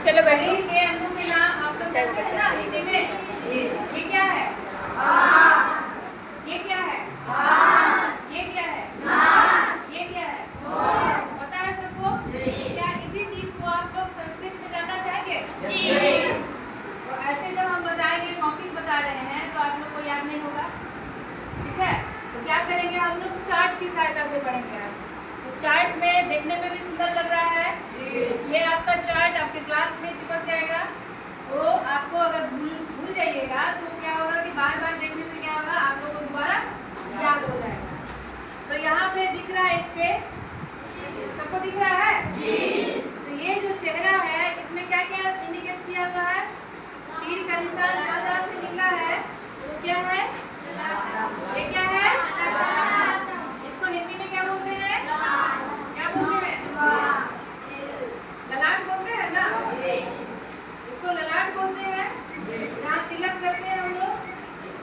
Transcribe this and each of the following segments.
चलो बैठो। के अंगों के नाम आप लोग जानते हैं ना हिंदी में? ये क्या है? ये क्या है? ये क्या है? ये क्या है? पता है सबको? क्या इसी चीज को आप लोग संस्कृत में जानना चाहेंगे? तो ऐसे जब हम बताएंगे, मौखिक बता रहे हैं, तो आप लोग को याद नहीं होगा, ठीक है? तो क्या करेंगे, हम लोग चार्ट की सहायता से पढ़ेंगे। तो चार्ट में देखने में भी सुंदर लग रहा है। ये आपका चार्ट आपके क्लास में चिपक जाएगा। तो आपको अगर भूल जाइएगा तो क्या होगा कि बार बार देखने से क्या होगा, आप लोगों को दोबारा याद हो जाएगा। तो यहाँ पे दिख रहा है एक फेस, सबको दिख रहा है? तो ये जो चेहरा है, इसमें क्या क्या इंडिकेट किया हुआ है? तीर का निशान आधा से निकला है। तो क्या है? ये क्या है? इसको हिंदी में क्या बोलते हैं? क्या बोलते हैं? ललाट बोलते हैं ना? इसको ललाट बोलते हैं। जहाँ तिलक करते हैं हम लोग,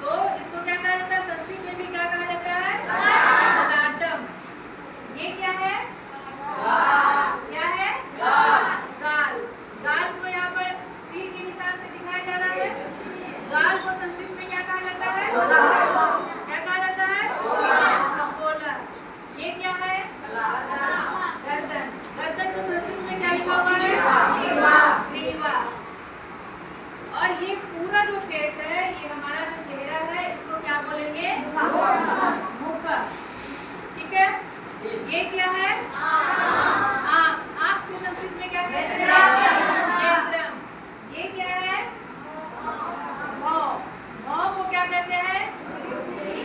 तो इसको क्या कहा जाता है? संस्कृत में भी क्या कहा जाता है? ललाटम। ये क्या है? क्या है? गाल। गाल को यहाँ पर तीर के निशान से दिखाया जा रहा है। गाल को संस्कृत में क्या कहा जाता है? क्या कहा जाता है? कपोला। ये क्या है? गर्दन। गर्दन को संस्कृत में क्या लिखा हुआ है? ग्रीवा। और ये पूरा जो फेस है, ये हमारा जो चेहरा है, इसको क्या बोलेंगे? मुख। ठीक है? ये क्या है? आँख। आँख को संस्कृत में क्या कहते हैं? नेत्रम। ये क्या है? भौं। भौं को क्या कहते हैं?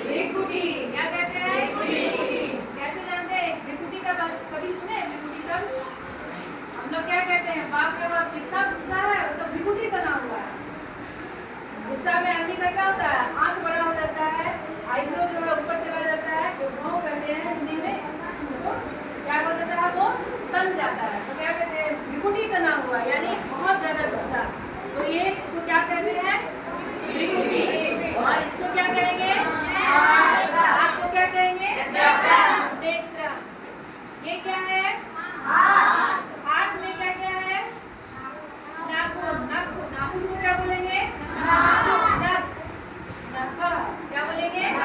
भ्रिकुटी। क्या कहते हैं? भ्रिकुटी। कैसे जानते हैं? भ्रिकुटी का कभी सुने? भ्रिकुटी शब्द हम लोग क्या कहते हैं? बाप रे बाप, कितना गुस्सा है, उसका भ्रिकुटी तना हुआ है। गुस्सा में आदमी का क्या होता है? आंख बड़ा हो जाता है, आईब्रो जो है ऊपर चला जाता है, तो भौं कहते हैं हिंदी में। उसको क्या हो जाता है? वो तन जाता है। तो क्या कहते हैं? भ्रिकुटी तना हुआ, यानी बहुत ज्यादा गुस्सा। तो ये इसको क्या कहते हैं? भ्रिकुटी। और इसको क्या कहेंगे? आपको क्या कहेंगे? नेत्रम। ये क्या है? हाथ में क्या क्या है? नाखून। नाखून। नाखून को क्या बोलेंगे? नख। नख। क्या बोलेंगे? नख।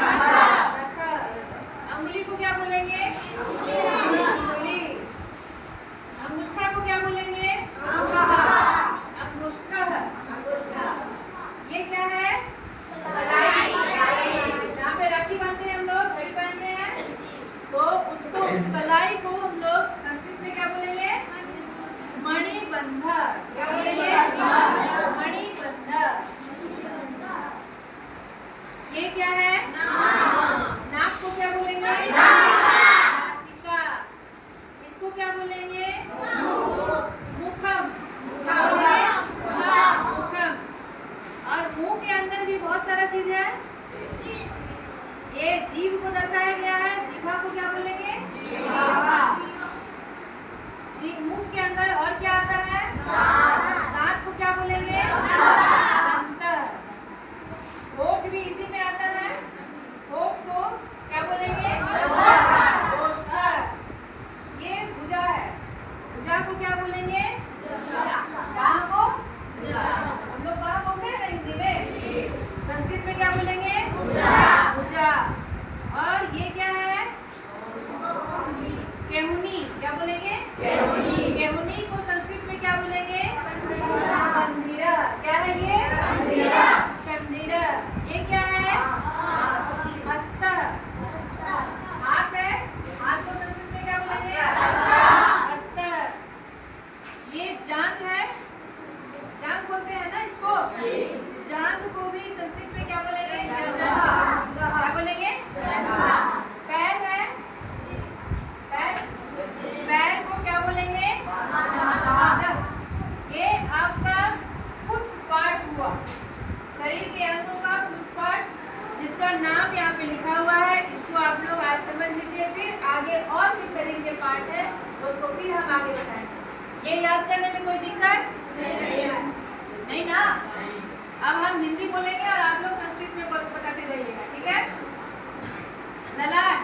अंगुली को क्या बोलेंगे? अंगुली। अंगूठा को क्या बोलेंगे? अंगूठा। ये क्या है? कलाई। जहाँ पे राखी बांधते हैं हम लोग, घड़ी पहनते हैं, तो उसको, उस कलाई को हम लोग संस्कृत में क्या बोलेंगे? मणिबंध। क्या बोलेंगे? मणिबंध। ये क्या है? नाक को क्या बोलेंगे? नासिका। इसको क्या बोलेंगे? मुखम। क्या बोलेंगे? मुखम। और मुंह के अंदर भी बहुत सारा चीज है। ये जीभ को दर्शाया गया है। जीभा को क्या बोलेंगे? जीभा। मुंह के अंदर और क्या आता है? दांत को क्या बोलेंगे? दंत। होठ भी इसी में आता है। होठ को क्या बोलेंगे? ओष्ठ। ये भुजा है। भुजा को क्या बोलेंगे? बाह को? हम लोग बाह बोलते हैं ना हिंदी में, संस्कृत में क्या बोलेंगे? भुजा। और ये क्या है? केहुनी। क्या बोलेंगे? केहुनी को संस्कृत में क्या बोलेंगे? कंधीरा। क्या है ये? कंधीरा। ये क्या है? हस्त। हाथ है। हाथ को संस्कृत में क्या बोलेंगे? हस्त। ये जांघ है। जांघ बोलते हैं ना इसको? जांघ को भी संस्कृत में क्या बोलेंगे? क्या बोलेंगे? पैर है। पैर। पैर को क्या बोलेंगे? ये आपका कुछ पार्ट हुआ, शरीर के अंगों का कुछ पार्ट, जिसका नाम यहाँ पे लिखा हुआ है। इसको आप लोग आज समझ लीजिए। फिर आगे और भी शरीर के पार्ट है, उसको फिर हम आगे बताएंगे। ये याद करने में कोई दिक्कत नहीं ना? अब हम हिंदी बोलेंगे और आप लोग संस्कृत में बताते जाइएगा, ठीक है? ललाट।